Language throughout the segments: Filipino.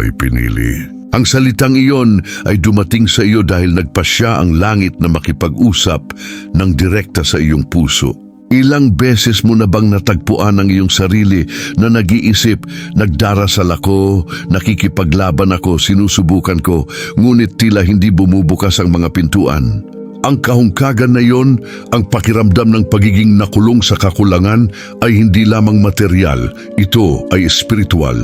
ako'y pinili. Ang salitang iyon ay dumating sa iyo dahil nagpasya ang langit na makipag-usap ng direkta sa iyong puso. Ilang beses mo na bang natagpuan ang iyong sarili na nag-iisip, nagdarasal ako, nakikipaglaban ako, sinusubukan ko, ngunit tila hindi bumubukas ang mga pintuan? Ang kahungkagan na iyon, ang pakiramdam ng pagiging nakulong sa kakulangan ay hindi lamang material, ito ay espiritual.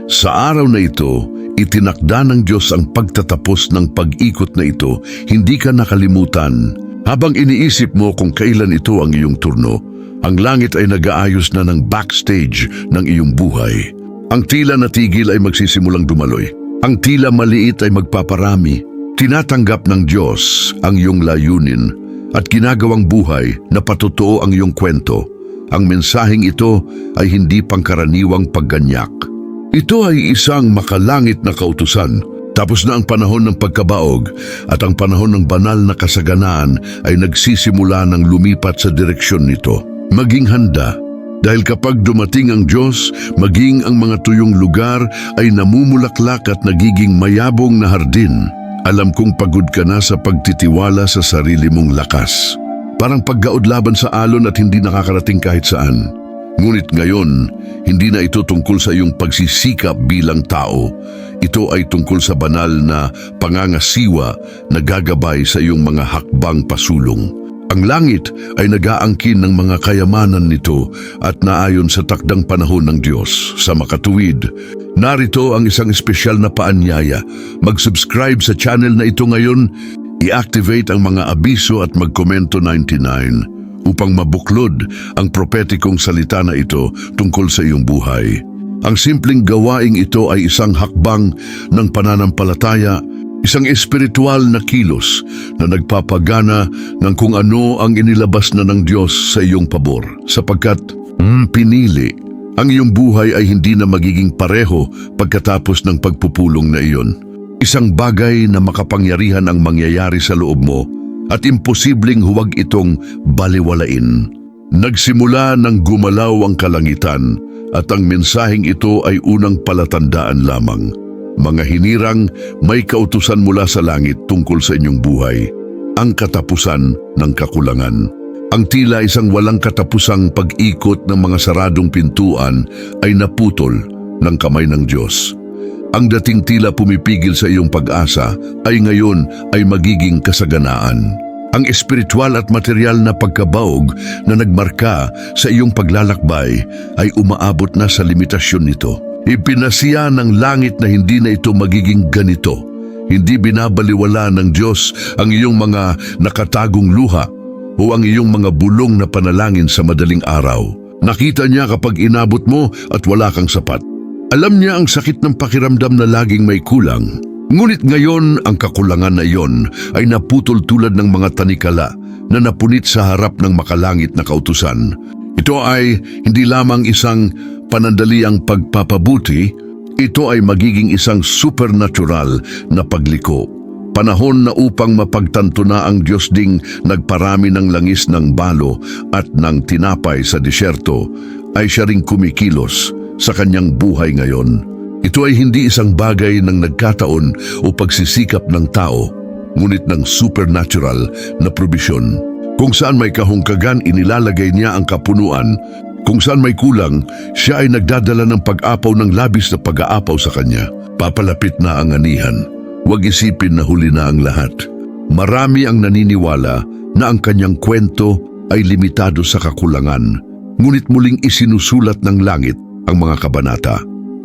Sa araw na ito, itinakda ng Diyos ang pagtatapos ng pag-ikot na ito, hindi ka nakalimutan. Habang iniisip mo kung kailan ito ang iyong turno, ang langit ay nag-aayos na ng backstage ng iyong buhay. Ang tila natigil ay magsisimulang dumaloy. Ang tila maliit ay magpaparami. Tinatanggap ng Diyos ang iyong layunin at ginagawang buhay na patotoo ang iyong kwento. Ang mensaheng ito ay hindi pangkaraniwang pagganyak. Ito ay isang makalangit na kautusan. Tapos na ang panahon ng pagkabaog at ang panahon ng banal na kasaganaan ay nagsisimula ng lumipat sa direksyon nito. Maging handa, dahil kapag dumating ang Diyos, maging ang mga tuyong lugar ay namumulaklak at nagiging mayabong na hardin. Alam kong pagod ka na sa pagtitiwala sa sarili mong lakas. Parang paggaod laban sa alon at hindi nakakarating kahit saan. Ngunit ngayon, hindi na ito tungkol sa iyong pagsisikap bilang tao. Ito ay tungkol sa banal na pangangasiwa na gagabay sa iyong mga hakbang pasulong. Ang langit ay nag-aangkin ng mga kayamanan nito at naayon sa takdang panahon ng Diyos. Sa makatuwid, narito ang isang espesyal na paanyaya. Mag-subscribe sa channel na ito ngayon, i-activate ang mga abiso at mag-komento 99 upang mabuklod ang propetikong salita na ito tungkol sa iyong buhay. Ang simpleng gawaing ito ay isang hakbang ng pananampalataya, isang espiritual na kilos na nagpapagana ng kung ano ang inilabas na ng Diyos sa iyong pabor. Sapagkat pinili, ang iyong buhay ay hindi na magiging pareho pagkatapos ng pagpupulong na iyon. Isang bagay na makapangyarihan ang mangyayari sa loob mo at imposibleng huwag itong baliwalain. Nagsimula nang gumalaw ang kalangitan at ang mensaheng ito ay unang palatandaan lamang. Mga hinirang, may kautusan mula sa langit tungkol sa inyong buhay. Ang katapusan ng kakulangan. Ang tila isang walang katapusang pag-ikot ng mga saradong pintuan ay naputol ng kamay ng Diyos. Ang dating tila pumipigil sa iyong pag-asa ay ngayon ay magiging kasaganaan. Ang espiritual at material na pagkabaog na nagmarka sa iyong paglalakbay ay umaabot na sa limitasyon nito. Ipinasiya ng langit na hindi na ito magiging ganito. Hindi binabaliwala ng Diyos ang iyong mga nakatagong luha o ang iyong mga bulong na panalangin sa madaling araw. Nakita niya kapag inabot mo at wala kang sapat. Alam niya ang sakit ng pakiramdam na laging may kulang. Ngunit ngayon ang kakulangan na iyon ay naputol tulad ng mga tanikala na napunit sa harap ng makalangit na kautusan. Ito ay hindi lamang isang panandaliang pagpapabuti, ito ay magiging isang supernatural na pagliko. Panahon na upang mapagtanto na ang Diyos ding nagparami ng langis ng balo at ng tinapay sa disyerto, ay siya ring kumikilos sa kanyang buhay ngayon. Ito ay hindi isang bagay ng nagkataon o pagsisikap ng tao, ngunit ng supernatural na probisyon. Kung saan may kahungkagan, inilalagay niya ang kapunuan. Kung saan may kulang, siya ay nagdadala ng pag-apaw ng labis na pag-aapaw sa kanya. Papalapit na ang anihan. Huwag isipin na huli na ang lahat. Marami ang naniniwala na ang kanyang kwento ay limitado sa kakulangan, ngunit muling isinusulat ng langit ang mga kabanata.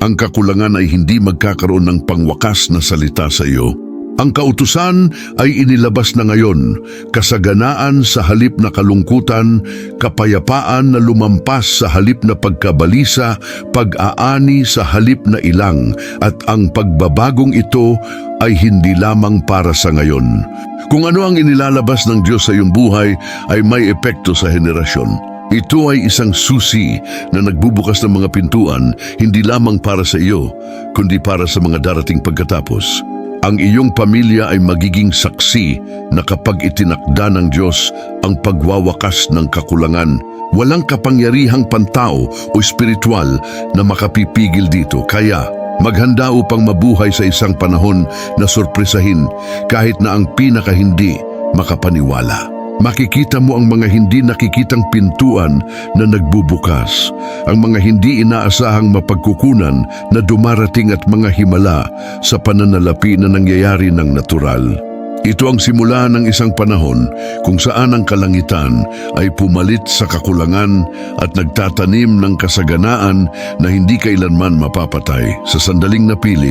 Ang kakulangan ay hindi magkakaroon ng pangwakas na salita sa iyo. Ang kautusan ay inilabas na ngayon, kasaganaan sa halip na kalungkutan, kapayapaan na lumampas sa halip na pagkabalisa, pag-aani sa halip na ilang, at ang pagbabagong ito ay hindi lamang para sa ngayon. Kung ano ang inilalabas ng Diyos sa iyong buhay ay may epekto sa henerasyon. Ito ay isang susi na nagbubukas ng mga pintuan, hindi lamang para sa iyo, kundi para sa mga darating pagkatapos. Ang iyong pamilya ay magiging saksi na kapag itinakda ng Diyos ang pagwawakas ng kakulangan, walang kapangyarihang pantao o espiritual na makapipigil dito. Kaya, Maghanda upang mabuhay sa isang panahon na sorpresahin kahit na ang pinaka-hindi makapaniwala. Makikita mo ang mga hindi nakikitang pintuan na nagbubukas, ang mga hindi inaasahang mapagkukunan na dumarating at mga himala sa pananalapi na nangyayari ng natural. Ito ang simula ng isang panahon kung saan ang kalangitan ay pumalit sa kakulangan at nagtatanim ng kasaganaan na hindi kailanman mapapatay. Sa sandaling napili,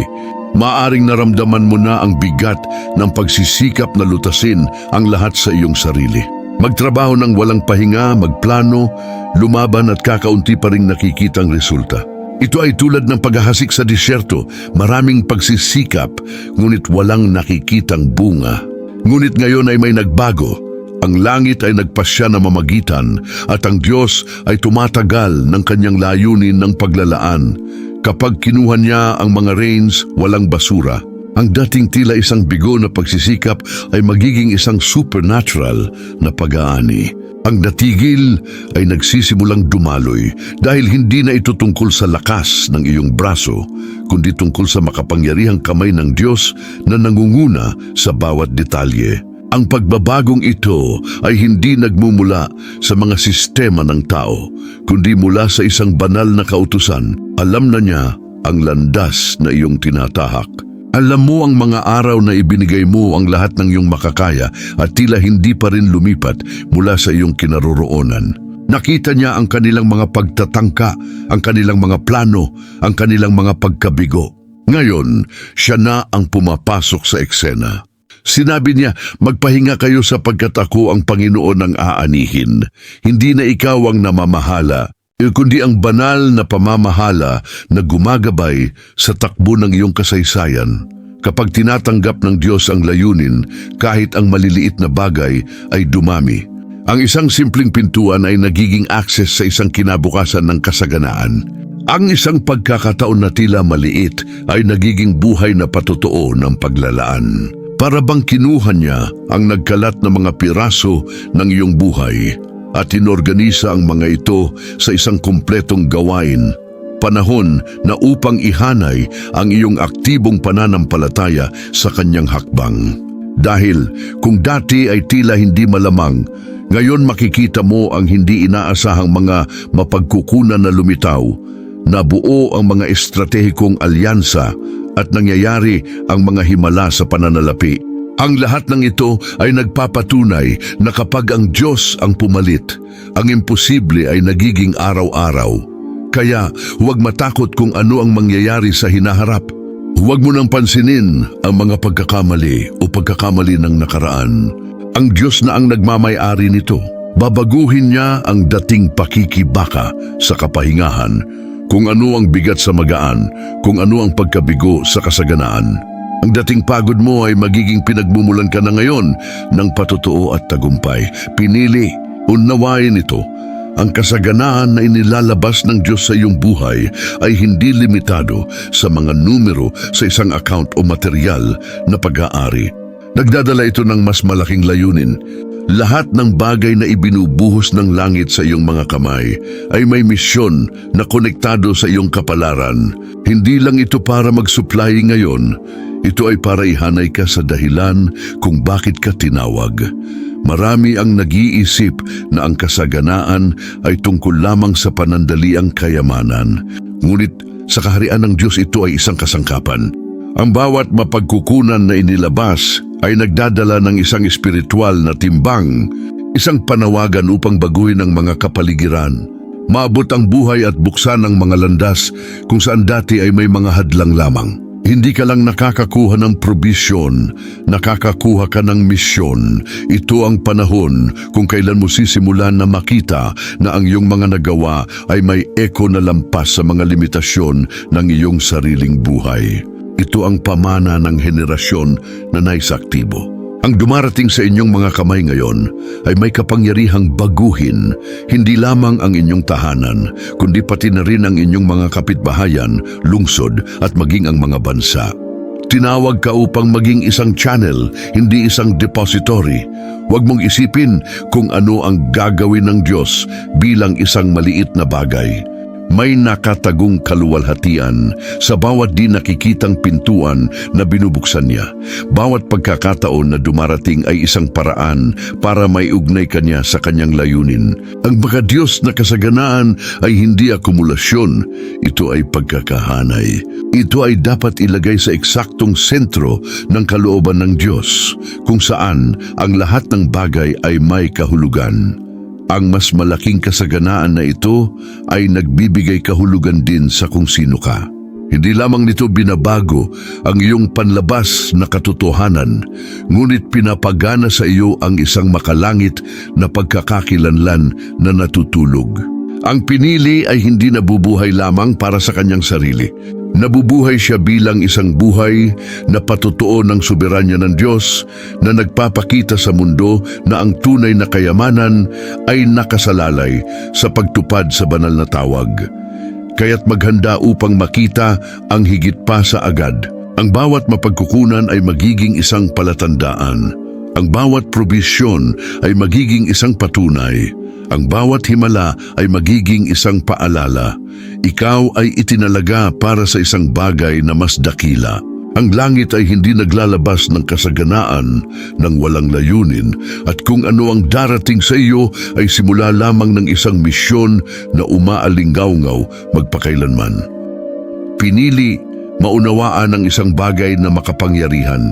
maaring naramdaman mo na ang bigat ng pagsisikap na lutasin ang lahat sa iyong sarili. Magtrabaho ng walang pahinga, magplano, lumaban at kakaunti pa ring nakikitang resulta. Ito ay tulad ng paghahasik sa disyerto, maraming pagsisikap, ngunit walang nakikitang bunga. Ngunit ngayon ay may nagbago. Ang langit ay nagpasya na mamagitan at ang Diyos ay tumatagal ng kanyang layunin ng paglalaan. Kapag kinuha niya ang mga rains, walang basura. Ang dating tila isang bigo na pagsisikap ay magiging isang supernatural na pag-aani. Ang natigil ay nagsisimulang dumaloy dahil hindi na ito tungkol sa lakas ng iyong braso, kundi tungkol sa makapangyarihang kamay ng Diyos na nangunguna sa bawat detalye. Ang pagbabagong ito ay hindi nagmumula sa mga sistema ng tao, kundi mula sa isang banal na kautusan. Alam na niya ang landas na iyong tinatahak. Alam mo ang mga araw na ibinigay mo ang lahat ng iyong makakaya at tila hindi pa rin lumipat mula sa iyong kinaroroonan. Nakita niya ang kanilang mga pagtatangka, ang kanilang mga plano, ang kanilang mga pagkabigo. Ngayon, siya na ang pumapasok sa eksena. Sinabi niya, magpahinga kayo sapagkat ako ang Panginoon ang aanihin. Hindi na ikaw ang namamahala, kundi ang banal na pamamahala na gumagabay sa takbo ng iyong kasaysayan. Kapag tinatanggap ng Diyos ang layunin, kahit ang maliliit na bagay ay dumami. Ang isang simpleng pintuan ay nagiging access sa isang kinabukasan ng kasaganaan. Ang isang pagkakataon na tila maliit ay nagiging buhay na patotoo ng paglalaan. Para bang kinuha niya ang nagkalat na mga piraso ng iyong buhay at inorganisa ang mga ito sa isang kumpletong gawain. Panahon na upang ihanay ang iyong aktibong pananampalataya sa kanyang hakbang. Dahil kung dati ay tila hindi malamang, ngayon makikita mo ang hindi inaasahang mga mapagkukunan na lumitaw, nabuo ang mga estratehikong alyansa at nangyayari ang mga himala sa pananalapi. Ang lahat ng ito ay nagpapatunay na kapag ang Diyos ang pumalit, ang imposible ay nagiging araw-araw. Kaya huwag matakot kung ano ang mangyayari sa hinaharap. Huwag mo nang pansinin ang mga pagkakamali o pagkakamali ng nakaraan. Ang Diyos na ang nagmamay-ari nito. Babaguhin niya ang dating pakikibaka sa kapahingahan, kung ano ang bigat sa magaan, kung ano ang pagkabigo sa kasaganaan. Ang dating pagod mo ay magiging pinagmumulan ka na ngayon ng patotoo at tagumpay. Pinili, unawain ito. Ang kasaganaan na inilalabas ng Diyos sa iyong buhay ay hindi limitado sa mga numero sa isang account o material na pag-aari. Nagdadala ito ng mas malaking layunin. Lahat ng bagay na ibinubuhos ng langit sa iyong mga kamay ay may misyon na konektado sa iyong kapalaran. Hindi lang ito para mag-supply ngayon, ito ay para ihanay ka sa dahilan kung bakit ka tinawag. Marami ang nag-iisip na ang kasaganaan ay tungkol lamang sa panandaliang kayamanan. Ngunit sa kaharian ng Diyos ito ay isang kasangkapan. Ang bawat mapagkukunan na inilabas ay nagdadala ng isang espiritual na timbang, isang panawagan upang baguhin ang mga kapaligiran. Maabot ang buhay at buksan ang mga landas kung saan dati ay may mga hadlang lamang. Hindi ka lang nakakakuha ng probisyon, nakakakuha ka ng misyon. Ito ang panahon kung kailan mo sisimulan na makita na ang iyong mga nagawa ay may eko na lampas sa mga limitasyon ng iyong sariling buhay. Ito ang pamana ng henerasyon na naisaktibo. Ang dumarating sa inyong mga kamay ngayon ay may kapangyarihang baguhin, hindi lamang ang inyong tahanan, kundi pati na rin ang inyong mga kapitbahayan, lungsod at maging ang mga bansa. Tinawag ka upang maging isang channel, hindi isang depository. Huwag mong isipin kung ano ang gagawin ng Diyos bilang isang maliit na bagay. May nakatagong kaluwalhatian sa bawat di nakikitang pintuan na binubuksan niya. Bawat pagkakataon na dumarating ay isang paraan para maiugnay kanya sa kanyang layunin. Ang mga Diyos na kasaganaan ay hindi akumulasyon, ito ay pagkakahanay. Ito ay dapat ilagay sa eksaktong sentro ng kalooban ng Diyos, kung saan ang lahat ng bagay ay may kahulugan. Ang mas malaking kasaganaan na ito ay nagbibigay kahulugan din sa kung sino ka. Hindi lamang nito binabago ang iyong panlabas na katotohanan, ngunit pinapagana sa iyo ang isang makalangit na pagkakakilanlan na natutulog. Ang pinili ay hindi nabubuhay lamang para sa kanyang sarili. Nabubuhay siya bilang isang buhay na patotoo ng soberanya ng Diyos na nagpapakita sa mundo na ang tunay na kayamanan ay nakasalalay sa pagtupad sa banal na tawag. Kaya't maghanda upang makita ang higit pa sa agad. Ang bawat mapagkukunan ay magiging isang palatandaan. Ang bawat probisyon ay magiging isang patunay. Ang bawat himala ay magiging isang paalala. Ikaw ay itinalaga para sa isang bagay na mas dakila. Ang langit ay hindi naglalabas ng kasaganaan ng walang layunin, at kung ano ang darating sa iyo ay simula lamang ng isang misyon na umaalingaw-ngaw magpakailanman. Pinili, maunawaan ang isang bagay na makapangyarihan.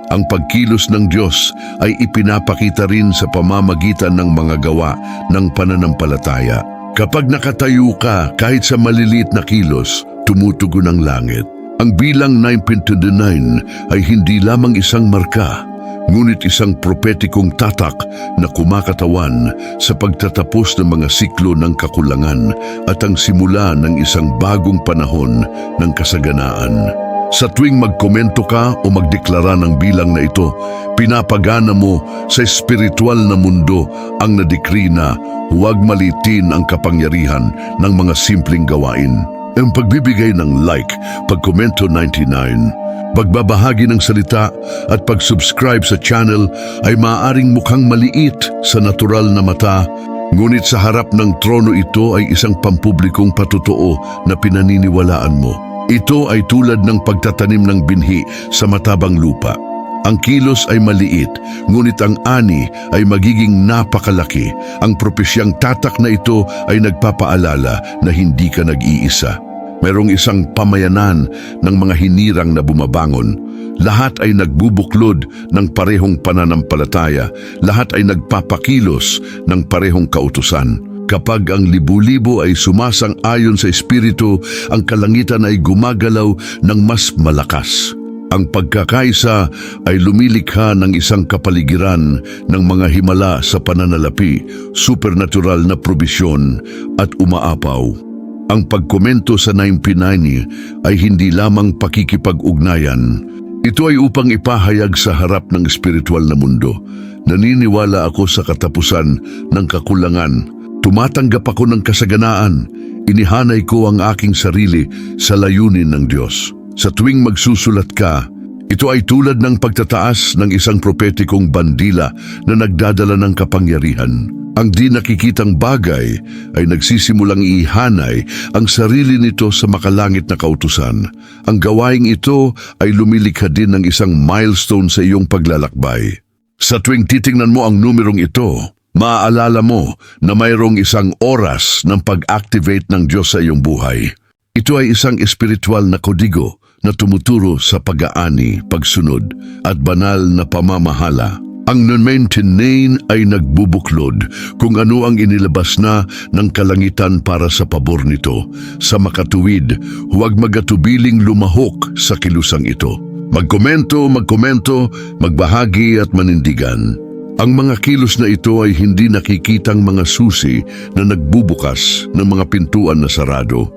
Ang pagkilos ng Diyos ay ipinapakita rin sa pamamagitan ng mga gawa ng pananampalataya. Kapag nakatayo ka kahit sa maliliit na kilos, tumutugon ang langit. Ang bilang 9.29 ay hindi lamang isang marka, ngunit isang propetikong tatak na kumakatawan sa pagtatapos ng mga siklo ng kakulangan at ang simula ng isang bagong panahon ng kasaganaan. Sa tuwing magkomento ka o magdeklara ng bilang na ito, pinapagana mo sa espiritual na mundo ang nadikri na huwag malitin ang kapangyarihan ng mga simpleng gawain. Ang pagbibigay ng like, pagkomento 99, pagbabahagi ng salita at pag-subscribe sa channel ay maaaring mukhang maliit sa natural na mata, ngunit sa harap ng trono ito ay isang pampublikong patotoo na pinaniniwalaan mo. Ito ay tulad ng pagtatanim ng binhi sa matabang lupa. Ang kilos ay maliit, ngunit ang ani ay magiging napakalaki. Ang propesyang tatak na ito ay nagpapaalala na hindi ka nag-iisa. Mayroong isang pamayanan ng mga hinirang na bumabangon. Lahat ay nagbubuklod ng parehong pananampalataya. Lahat ay nagpapakilos ng parehong kautusan. Kapag ang libu-libo ay sumasang-ayon sa Espiritu, ang kalangitan ay gumagalaw ng mas malakas. Ang pagkakaisa ay lumilikha ng isang kapaligiran ng mga himala sa pananalapi, supernatural na probisyon at umaapaw. Ang pagkomento sa 9P90 ay hindi lamang pakikipag-ugnayan. Ito ay upang ipahayag sa harap ng espiritual na mundo. Naniniwala ako sa katapusan ng kakulangan. Tumatanggap ako ng kasaganaan. Inihanay ko ang aking sarili sa layunin ng Diyos. Sa tuwing magsusulat ka, ito ay tulad ng pagtataas ng isang propetikong bandila na nagdadala ng kapangyarihan. Ang di nakikitang bagay ay nagsisimulang ihanay ang sarili nito sa makalangit na kautusan. Ang gawaing ito ay lumilikha din ng isang milestone sa iyong paglalakbay. Sa tuwing titingnan mo ang numerong ito, maaalala mo na mayroong isang oras ng pag-activate ng Diyos sa iyong buhay. Ito ay isang espiritual na kodigo na tumuturo sa pag-aani, pagsunod at banal na pamamahala. Ang 99 ay nagbubuklod kung ano ang inilabas na ng kalangitan para sa pabor nito. Sa makatuwid, huwag magatubiling lumahok sa kilusang ito. Magkomento, magbahagi at manindigan. Ang mga kilos na ito ay hindi nakikitang mga susi na nagbubukas ng mga pintuan na sarado.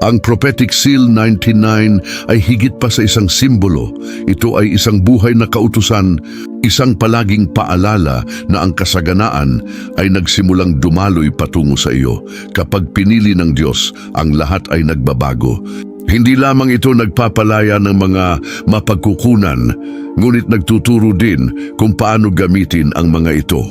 Ang prophetic seal 99 ay higit pa sa isang simbolo. Ito ay isang buhay na kautusan, isang palaging paalala na ang kasaganaan ay nagsimulang dumaloy patungo sa iyo. Kapag pinili ng Diyos, ang lahat ay nagbabago. Hindi lamang ito nagpapalaya ng mga mapagkukunan, ngunit nagtuturo din kung paano gamitin ang mga ito.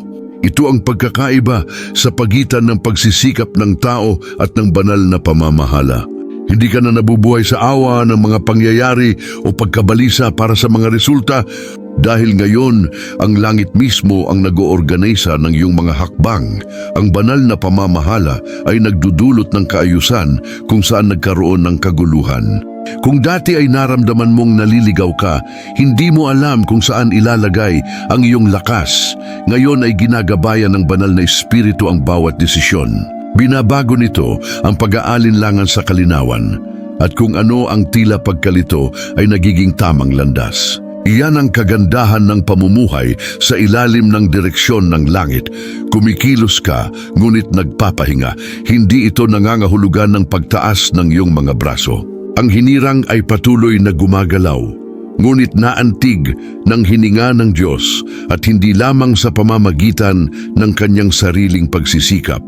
Ito ang pagkakaiba sa pagitan ng pagsisikap ng tao at ng banal na pamamahala. Hindi ka na nabubuhay sa awa ng mga pangyayari o pagkabalisa para sa mga resulta dahil ngayon ang langit mismo ang nag-oorganisa ng iyong mga hakbang. Ang banal na pamamahala ay nagdudulot ng kaayusan kung saan nagkaroon ng kaguluhan. Kung dati ay naramdaman mong naliligaw ka, hindi mo alam kung saan ilalagay ang iyong lakas. Ngayon ay ginagabayan ng banal na espiritu ang bawat desisyon. Binabago nito ang pag-aalinlangan sa kalinawan at kung ano ang tila pagkalito ay nagiging tamang landas. Iyan ang kagandahan ng pamumuhay sa ilalim ng direksyon ng langit. Kumikilos ka, ngunit nagpapahinga. Hindi ito nangangahulugan ng pagtaas ng iyong mga braso. Ang hinirang ay patuloy na gumagalaw, ngunit naantig ng hininga ng Diyos at hindi lamang sa pamamagitan ng kanyang sariling pagsisikap.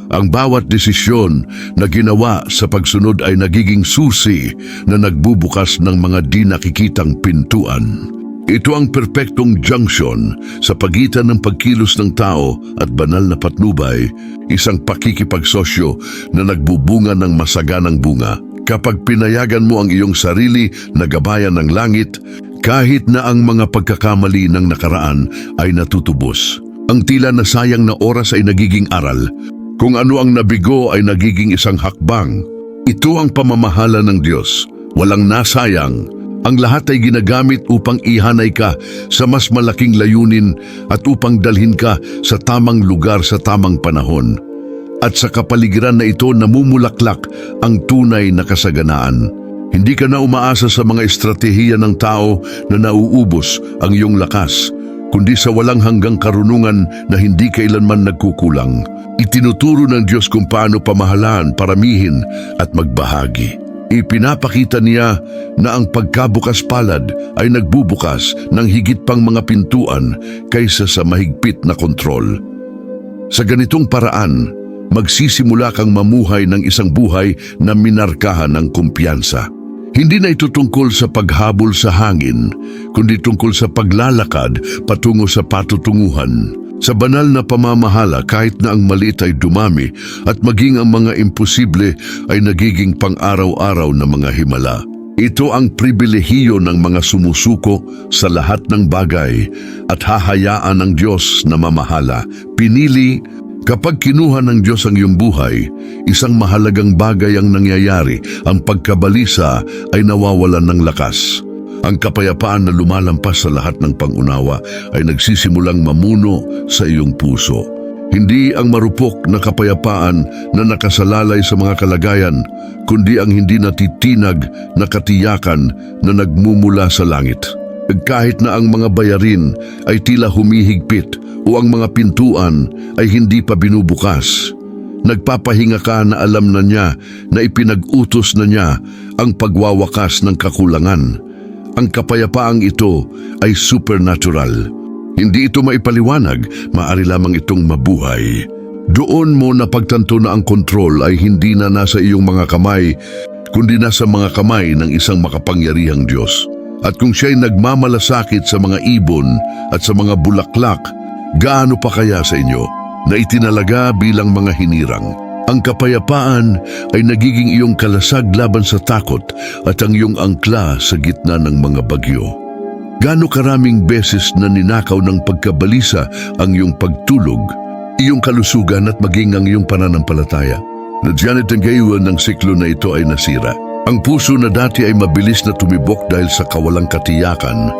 Ang bawat desisyon na ginawa sa pagsunod ay nagiging susi na nagbubukas ng mga di nakikitang pintuan. Ito ang perpektong junction sa pagitan ng pagkilos ng tao at banal na patnubay, isang pakikipagsosyo na nagbubunga ng masaganang bunga. Kapag pinayagan mo ang iyong sarili na gabayan ng langit, kahit na ang mga pagkakamali ng nakaraan ay natutubos. Ang tila na sayang na oras ay nagiging aral. Kung ano ang nabigo ay nagiging isang hakbang. Ito ang pamamahala ng Diyos. Walang nasayang. Ang lahat ay ginagamit upang ihanay ka sa mas malaking layunin at upang dalhin ka sa tamang lugar sa tamang panahon. At sa kapaligiran na ito namumulaklak ang tunay na kasaganaan. Hindi ka na umaasa sa mga estratehiya ng tao na nauubos ang iyong lakas, kundi sa walang hanggang karunungan na hindi kailanman nagkukulang. Itinuturo ng Diyos kung paano pamahalaan, paramihin at magbahagi. Ipinapakita niya na ang pagkabukas palad ay nagbubukas ng higit pang mga pintuan kaysa sa mahigpit na kontrol. Sa ganitong paraan, magsisimula kang mamuhay ng isang buhay na minarkahan ng kumpiyansa. Hindi na ito tungkol sa paghabol sa hangin, kundi tungkol sa paglalakad patungo sa patutunguhan. Sa banal na pamamahala, kahit na ang maliit ay dumami at maging ang mga imposible ay nagiging pang-araw-araw na mga himala. Ito ang pribilehiyo ng mga sumusuko sa lahat ng bagay at hahayaan ng Diyos na mamahala. Pinili. Kapag kinuha ng Diyos ang iyong buhay, isang mahalagang bagay ang nangyayari. Ang pagkabalisa ay nawawalan ng lakas. Ang kapayapaan na lumalampas sa lahat ng pangunawa ay nagsisimulang mamuno sa iyong puso. Hindi ang marupok na kapayapaan na nakasalalay sa mga kalagayan, kundi ang hindi natitinag na katiyakan na nagmumula sa langit. Kahit na ang mga bayarin ay tila humihigpit o ang mga pintuan ay hindi pa binubukas, nagpapahinga ka na alam na niya na ipinag-utos na niya ang pagwawakas ng kakulangan. Ang kapayapaang ito ay supernatural. Hindi ito maipaliwanag, maaari lamang itong mabuhay. Doon mo napagtanto na ang kontrol ay hindi na nasa iyong mga kamay, kundi nasa mga kamay ng isang makapangyarihang Diyos. At kung siya'y nagmamalasakit sa mga ibon at sa mga bulaklak, gaano pa kaya sa inyo na itinalaga bilang mga hinirang? Ang kapayapaan ay nagiging iyong kalasag laban sa takot at ang iyong angkla sa gitna ng mga bagyo. Gaano karaming beses na ninakaw ng pagkabalisa ang iyong pagtulog, iyong kalusugan at maging ang iyong pananampalataya? Nadya't ang gayuan ng siklo na ito ay nasira. Ang puso na dati ay mabilis na tumibok dahil sa kawalang katiyakan,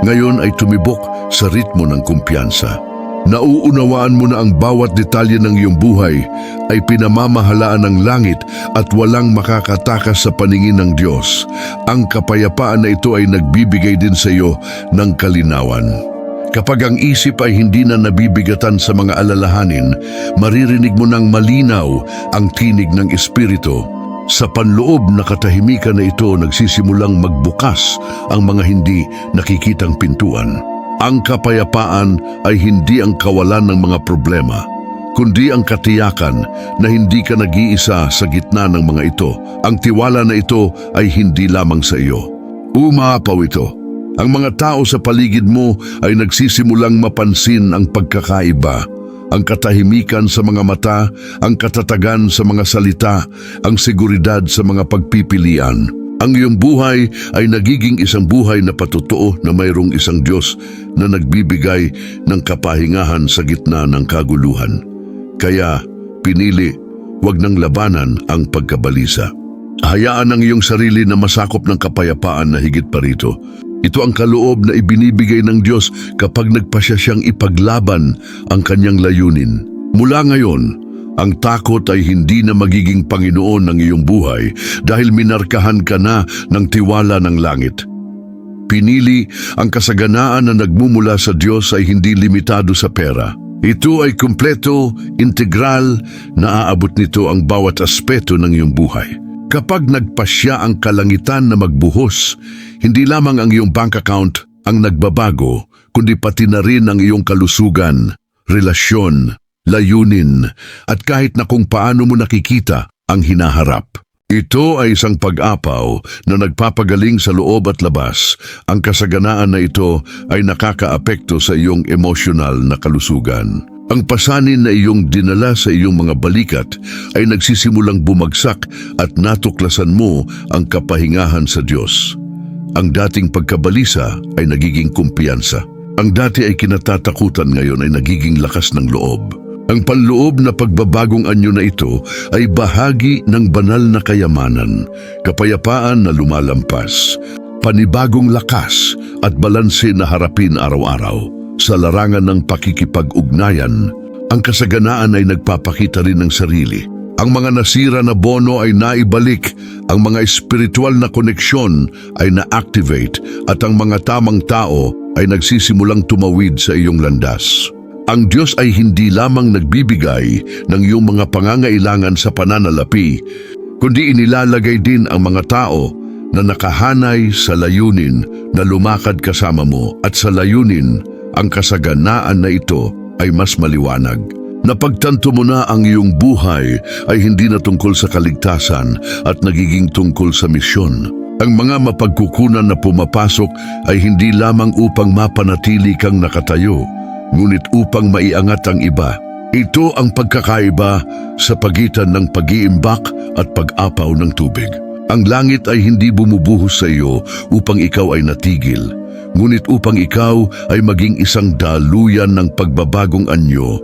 ngayon ay tumibok sa ritmo ng kumpiyansa. Nauunawaan mo na ang bawat detalye ng iyong buhay ay pinamamahalaan ng langit at walang makakatakas sa paningin ng Diyos. Ang kapayapaan na ito ay nagbibigay din sa iyo ng kalinawan. Kapag ang isip ay hindi na nabibigatan sa mga alalahanin, maririnig mo ng malinaw ang tinig ng Espiritu. Sa panloob na katahimikan na ito nagsisimulang magbukas ang mga hindi nakikitang pintuan. Ang kapayapaan ay hindi ang kawalan ng mga problema, kundi ang katiyakan na hindi ka nag-iisa sa gitna ng mga ito. Ang tiwala na ito ay hindi lamang sa iyo. Umaapaw ito. Ang mga tao sa paligid mo ay nagsisimulang mapansin ang pagkakaiba. ang katahimikan sa mga mata, ang katatagan sa mga salita, ang seguridad sa mga pagpipilian. Ang iyong buhay ay nagiging isang buhay na patotoo na mayroong isang Diyos na nagbibigay ng kapahingahan sa gitna ng kaguluhan. Kaya, pinili, huwag nang labanan ang pagkabalisa. Hayaan ang iyong sarili na masakop ng kapayapaan na higit pa rito. Ito ang kaloob na ibinibigay ng Diyos kapag nagpasya siyang ipaglaban ang kanyang layunin. Mula ngayon, ang takot ay hindi na magiging Panginoon ng iyong buhay dahil minarkahan ka na ng tiwala ng langit. Pinili, ang kasaganaan na nagmumula sa Diyos ay hindi limitado sa pera. Ito ay kumpleto, integral, na aabot nito ang bawat aspeto ng iyong buhay. Kapag nagpasya ang kalangitan na magbuhos, hindi lamang ang iyong bank account ang nagbabago, kundi pati na rin ang iyong kalusugan, relasyon, layunin, at kahit na kung paano mo nakikita ang hinaharap. Ito ay isang pag-apaw na nagpapagaling sa loob at labas. Ang kasaganaan na ito ay nakakaapekto sa iyong emosyonal na kalusugan. Ang pasanin na iyong dinala sa iyong mga balikat ay nagsisimulang bumagsak at natuklasan mo ang kapahingahan sa Diyos. Ang dating pagkabalisa ay nagiging kumpiyansa. Ang dati ay kinatatakutan ngayon ay nagiging lakas ng loob. Ang panloob na pagbabagong anyo na ito ay bahagi ng banal na kayamanan, kapayapaan na lumalampas, panibagong lakas at balanse na harapin araw-araw. Sa larangan ng pakikipag-ugnayan, ang kasaganaan ay nagpapakita rin ng sarili. Ang mga nasira na bono ay naibalik, ang mga espiritual na koneksyon ay na-activate at ang mga tamang tao ay nagsisimulang tumawid sa iyong landas. Ang Diyos ay hindi lamang nagbibigay ng iyong mga pangangailangan sa pananalapi, kundi inilalagay din ang mga tao na nakahanay sa layunin na lumakad kasama mo, at sa layunin, ang kasaganaan na ito ay mas maliwanag. Napagtanto mo na ang iyong buhay ay hindi na tungkol sa kaligtasan at nagiging tungkol sa misyon. Ang mga mapagkukunan na pumapasok ay hindi lamang upang mapanatili kang nakatayo, ngunit upang maiangat ang iba. Ito ang pagkakaiba sa pagitan ng pag-iimbak at pag-apaw ng tubig. Ang langit ay hindi bumubuhos sa iyo upang ikaw ay natigil, ngunit upang ikaw ay maging isang daluyan ng pagbabagong anyo.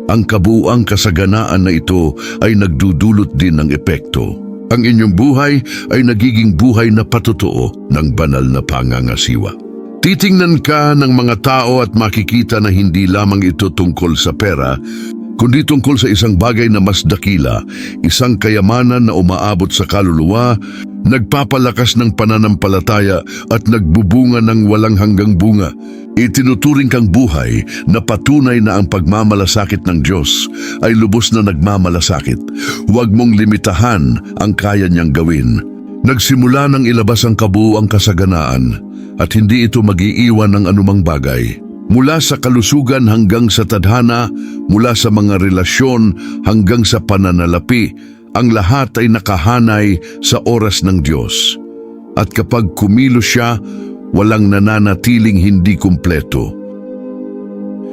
Ang kabuuang kasaganaan na ito ay nagdudulot din ng epekto. Ang inyong buhay ay nagiging buhay na patotoo ng banal na pangangasiwa. Titingnan ka ng mga tao at makikita na hindi lamang ito tungkol sa pera, kundi tungkol sa isang bagay na mas dakila, isang kayamanan na umaabot sa kaluluwa, nagpapalakas ng pananampalataya at nagbubunga ng walang hanggang bunga. Itinuturing kang buhay na patunay na ang pagmamalasakit ng Diyos ay lubos na nagmamalasakit. Huwag mong limitahan ang kaya niyang gawin. Nagsimula nang ilabas ang kabuuang kasaganaan at hindi ito mag-iiwan ng anumang bagay. Mula sa kalusugan hanggang sa tadhana, mula sa mga relasyon hanggang sa pananalapi, ang lahat ay nakahanay sa oras ng Diyos. At kapag kumilos siya, walang nananatiling hindi kumpleto.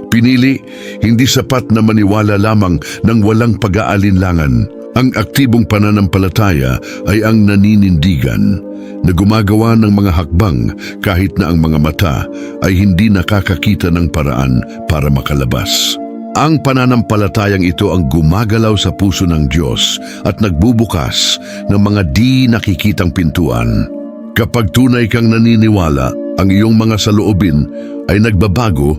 Pinili, hindi sapat na maniwala lamang ng walang pag-aalinlangan. Ang aktibong pananampalataya ay ang naninindigan, na gumagawa ng mga hakbang kahit na ang mga mata ay hindi nakakakita ng paraan para makalabas. Ang pananampalatayang ito ang gumagalaw sa puso ng Diyos at nagbubukas ng mga di nakikitang pintuan. Kapag tunay kang naniniwala, ang iyong mga saloobin ay nagbabago,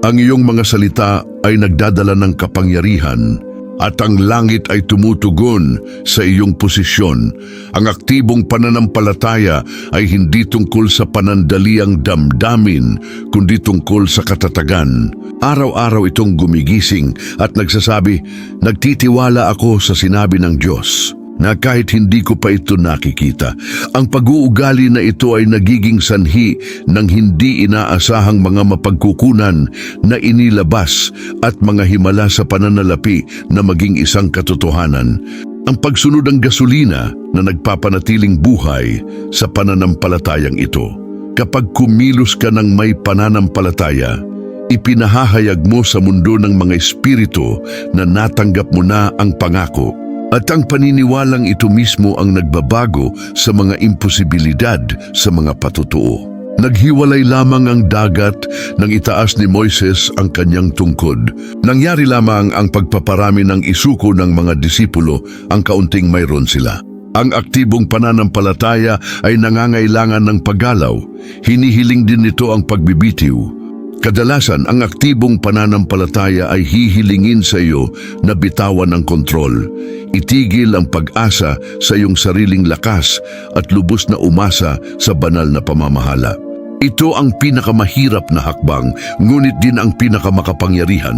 ang iyong mga salita ay nagdadala ng kapangyarihan, at ang langit ay tumutugon sa iyong posisyon. Ang aktibong pananampalataya ay hindi tungkol sa panandaliang damdamin, kundi tungkol sa katatagan. Araw-araw itong gumigising at nagsasabi, nagtitiwala ako sa sinabi ng Diyos, na kahit hindi ko pa ito nakikita. Ang pag-uugali na ito ay nagiging sanhi ng hindi inaasahang mga mapagkukunan na inilabas at mga himala sa pananalapi na maging isang katotohanan. Ang pagsunod ng gasolina na nagpapanatiling buhay sa pananampalatayang ito. Kapag kumilos ka ng may pananampalataya, Ipinahahayag mo sa mundo ng mga espiritu na natanggap mo na ang pangako. At ang paniniwalang ito mismo ang nagbabago sa mga imposibilidad sa mga patutuo. Naghiwalay lamang ang dagat nang itaas ni Moises ang kanyang tungkod. Nangyari lamang ang pagpaparami ng isuko ng mga disipulo ang kaunting mayroon sila. Ang aktibong pananampalataya ay nangangailangan ng paggalaw. Hinihiling din nito ang pagbibitiw. Kadalasan, ang aktibong pananampalataya ay hihilingin sa iyo na bitawan ang kontrol. Itigil ang pag-asa sa iyong sariling lakas at lubos na umasa sa banal na pamamahala. Ito ang pinakamahirap na hakbang, ngunit din ang pinakamakapangyarihan.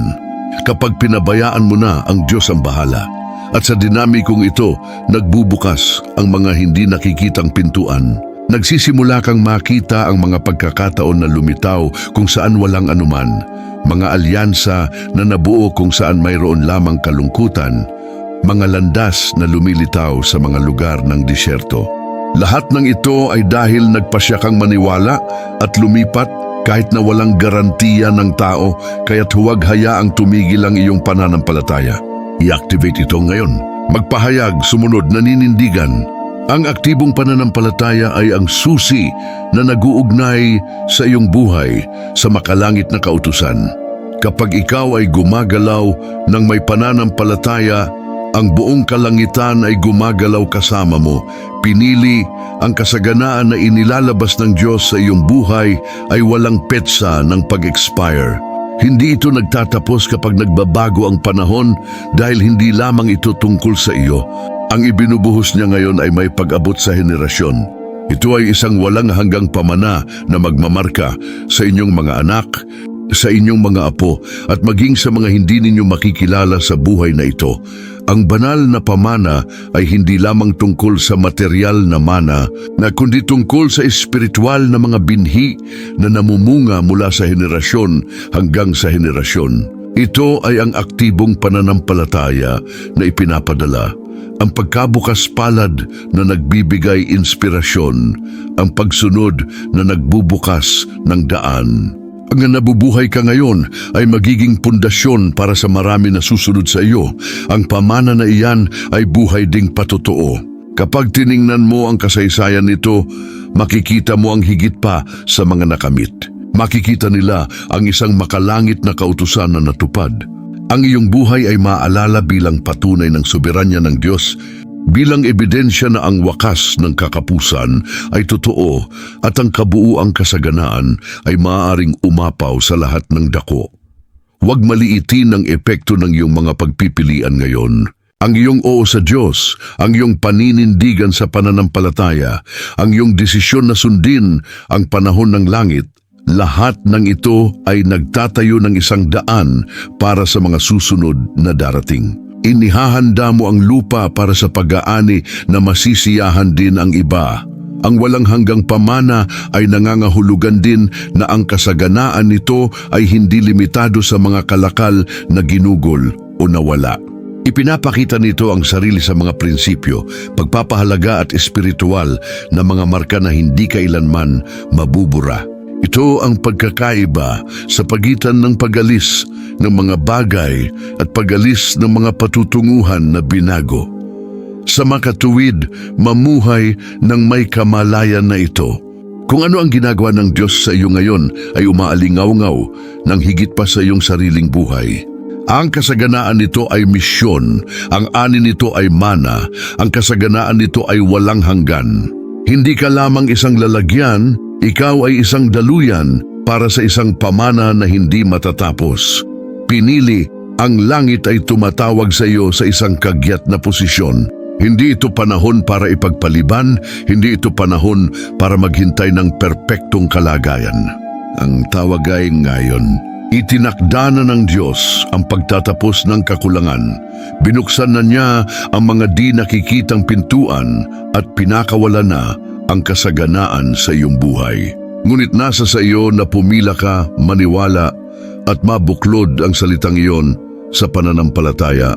Kapag pinabayaan mo na ang Diyos ang bahala. At sa dinamikong ito, nagbubukas ang mga hindi nakikitang pintuan. Nagsisimula kang makita ang mga pagkakataon na lumitaw kung saan walang anuman, mga alyansa na nabuo kung saan mayroon lamang kalungkutan, mga landas na lumilitaw sa mga lugar ng disyerto. Lahat ng ito ay dahil nagpasya kang maniwala at lumipat kahit na walang garantiya ng tao, kaya't huwag hayaang tumigil ang iyong pananampalataya. I-activate ito ngayon. Magpahayag, sumunod, naninindigan. Ang aktibong pananampalataya ay ang susi na naguugnay sa iyong buhay sa makalangit na kautusan. Kapag ikaw ay gumagalaw ng may pananampalataya, ang buong kalangitan ay gumagalaw kasama mo. Pinili ang kasaganaan na inilalabas ng Diyos sa iyong buhay ay walang petsa ng pag-expire. Hindi ito nagtatapos kapag nagbabago ang panahon dahil hindi lamang ito tungkol sa iyo. Ang ibinubuhos niya ngayon ay may pag-abot sa henerasyon. Ito ay isang walang hanggang pamana na magmamarka sa inyong mga anak, sa inyong mga apo, at maging sa mga hindi ninyo makikilala sa buhay na ito. Ang banal na pamana ay hindi lamang tungkol sa material na mana, kundi tungkol sa espiritual na mga binhi na namumunga mula sa henerasyon hanggang sa henerasyon. Ito ay ang aktibong pananampalataya na ipinapadala. Ang pagkabukas palad na nagbibigay inspirasyon, ang pagsunod na nagbubukas ng daan. Ang nabubuhay ka ngayon ay magiging pundasyon para sa marami na susunod sa iyo. Ang pamana na iyan ay buhay ding patotoo. Kapag tiningnan mo ang kasaysayan nito, makikita mo ang higit pa sa mga nakamit. Makikita nila ang isang makalangit na kautusan na natupad. Ang iyong buhay ay maaalala bilang patunay ng soberanya ng Diyos, bilang ebidensya na ang wakas ng kakapusan ay totoo at ang kabuuang kasaganaan ay maaaring umapaw sa lahat ng dako. Huwag maliitin ang epekto ng iyong mga pagpipilian ngayon. Ang iyong oo sa Diyos, ang iyong paninindigan sa pananampalataya, ang iyong desisyon na sundin ang panahon ng langit, lahat ng ito ay nagtatayo ng isang daan para sa mga susunod na darating. Inihahanda mo ang lupa para sa pag-aani na masisiyahan din ang iba. Ang walang hanggang pamana ay nangangahulugan din na ang kasaganaan nito ay hindi limitado sa mga kalakal na ginugol o nawala. Ipinapakita nito ang sarili sa mga prinsipyo, pagpapahalaga at espiritual na mga marka na hindi kailanman mabubura. Ito ang pagkakaiba sa pagitan ng pag-alis ng mga bagay at pag-alis ng mga patutunguhan na binago. Sa makatuwid, mamuhay ng may kamalayan na ito. Kung ano ang ginagawa ng Diyos sa iyo ngayon ay umaalingaw-ngaw ng higit pa sa iyong sariling buhay. Ang kasaganaan nito ay misyon, ang ani nito ay mana, ang kasaganaan nito ay walang hanggan. Hindi ka lamang isang lalagyan, ikaw ay isang daluyan para sa isang pamana na hindi matatapos. Pinili, ang langit ay tumatawag sa iyo sa isang kagyat na posisyon. Hindi ito panahon para ipagpaliban, hindi ito panahon para maghintay ng perpektong kalagayan. Ang tawag ay ngayon. Itinakda na ng Diyos ang pagtatapos ng kakulangan. Binuksan na niya ang mga di nakikitang pintuan at pinakawala na ang kasaganaan sa iyong buhay. Ngunit nasa sa iyo na pumila ka, maniwala at mabuklod ang salitang iyon sa pananampalataya.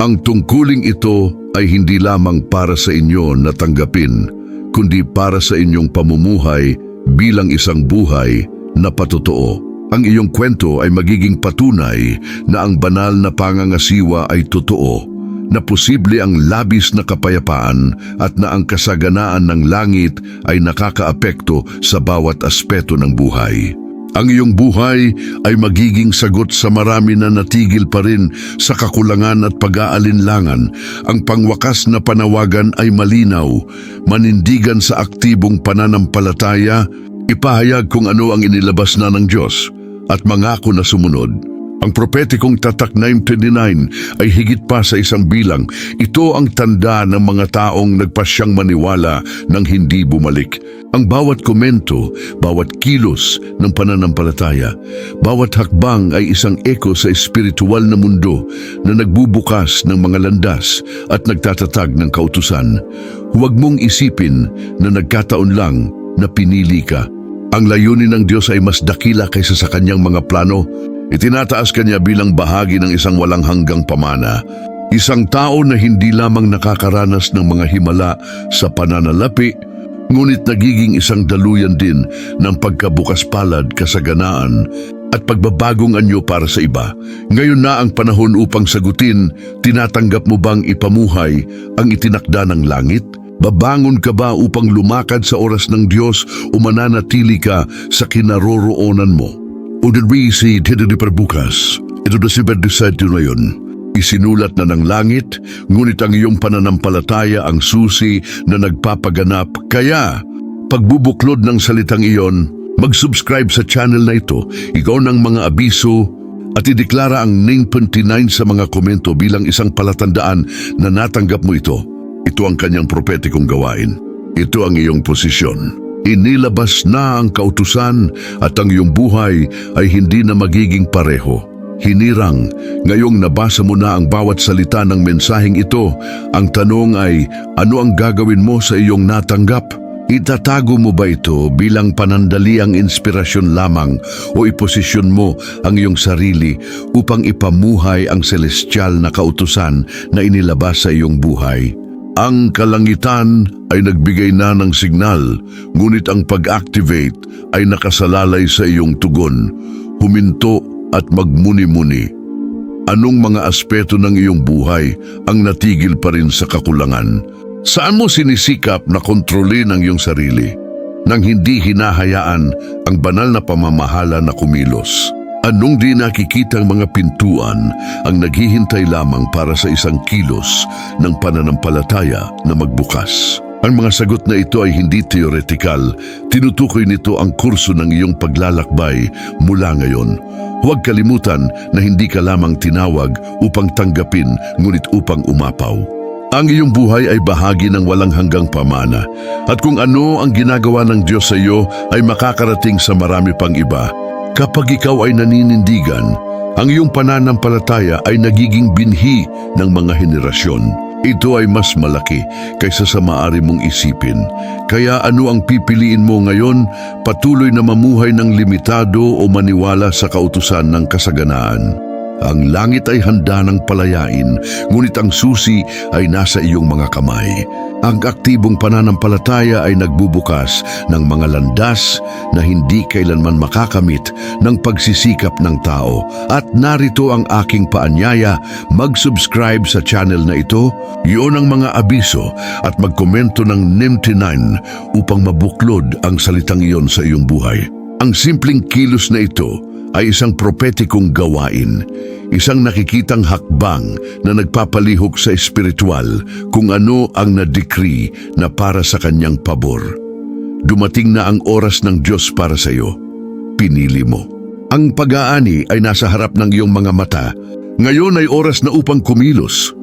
Ang tungkuling ito ay hindi lamang para sa inyo na tanggapin, kundi para sa inyong pamumuhay bilang isang buhay na patotoo. Ang iyong kwento ay magiging patunay na ang banal na pangangasiwa ay totoo, na posible ang labis na kapayapaan at na ang kasaganaan ng langit ay nakakaapekto sa bawat aspeto ng buhay. Ang iyong buhay ay magiging sagot sa marami na natigil pa rin sa kakulangan at pag-aalinlangan. Ang pangwakas na panawagan ay malinaw, manindigan sa aktibong pananampalataya, ipahayag kung ano ang inilabas na ng Diyos at mangako na sumunod. Ang propetikong tatak 9:29 ay higit pa sa isang bilang. Ito ang tanda ng mga taong nagpasyang maniwala nang hindi bumalik. Ang bawat komento, bawat kilos ng pananampalataya, bawat hakbang ay isang eko sa espiritual na mundo na nagbubukas ng mga landas at nagtatatag ng kautusan. Huwag mong isipin na nagkataon lang na pinili ka. Ang layunin ng Diyos ay mas dakila kaysa sa kanyang mga plano. Itinataas kanya bilang bahagi ng isang walang hanggang pamana. Isang tao na hindi lamang nakakaranas ng mga himala sa pananalapi, ngunit nagiging isang daluyan din ng pagkabukas palad, kasaganaan at pagbabagong anyo para sa iba. Ngayon na ang panahon upang sagutin, tinatanggap mo bang ipamuhay ang itinakda ng langit? Babangon ka ba upang lumakad sa oras ng Diyos o mananatili ka sa kinaroroonan mo? Udinwisi dito perbukas, ito na si Berdisad na yun. Isinulat na ng langit, ngunit ang iyong pananampalataya ang susi na nagpapaganap. Kaya, pagbubuklod ng salitang iyon, mag-subscribe sa channel na ito, ikaw ng mga abiso, at ideklara ang name 29 sa mga komento bilang isang palatandaan na natanggap mo ito. Ito ang kanyang propetikong gawain. Ito ang iyong posisyon. Inilabas na ang kautusan at ang iyong buhay ay hindi na magiging pareho. Hinirang, ngayong nabasa mo na ang bawat salita ng mensaheng ito, ang tanong ay, ano ang gagawin mo sa iyong natanggap? Itatago mo ba ito bilang panandaliang inspirasyon lamang o iposisyon mo ang iyong sarili upang ipamuhay ang celestial na kautusan na inilabas sa iyong buhay? Ang kalangitan ay nagbigay na ng signal, ngunit ang pag-activate ay nakasalalay sa iyong tugon. Huminto at magmuni-muni. Anong mga aspeto ng iyong buhay ang natigil pa rin sa kakulangan? Saan mo sinisikap na kontrolin ang iyong sarili nang hindi hinahayaan ang banal na pamamahala na kumilos? Anong di nakikitang mga pintuan ang naghihintay lamang para sa isang kilos ng pananampalataya na magbukas? Ang mga sagot na ito ay hindi teoretikal. Tinutukoy nito ang kurso ng iyong paglalakbay mula ngayon. Huwag kalimutan na hindi ka lamang tinawag upang tanggapin, ngunit upang umapaw. Ang iyong buhay ay bahagi ng walang hanggang pamana. At kung ano ang ginagawa ng Diyos sa iyo ay makakarating sa marami pang iba. Kapag ikaw ay naninindigan, ang iyong pananampalataya ay nagiging binhi ng mga henerasyon. Ito ay mas malaki kaysa sa maaari mong isipin. Kaya ano ang pipiliin mo ngayon? Patuloy na mamuhay ng limitado o maniwala sa kautusan ng kasaganaan? Ang langit ay handa ng palayain, ngunit ang susi ay nasa iyong mga kamay. Ang aktibong pananampalataya ay nagbubukas ng mga landas na hindi kailanman makakamit ng pagsisikap ng tao. At narito ang aking paanyaya, mag-subscribe sa channel na ito, iyon ang mga abiso at magkomento ng NIM9 upang mabuklod ang salitang iyon sa iyong buhay. Ang simpleng kilos na ito ay isang propetikong gawain, isang nakikitang hakbang na nagpapalihok sa espiritual kung ano ang na-decree na para sa kanyang pabor. Dumating na ang oras ng Diyos para sa iyo. Pinili mo. Ang pag-aani ay nasa harap ng iyong mga mata. Ngayon ay oras na upang kumilos.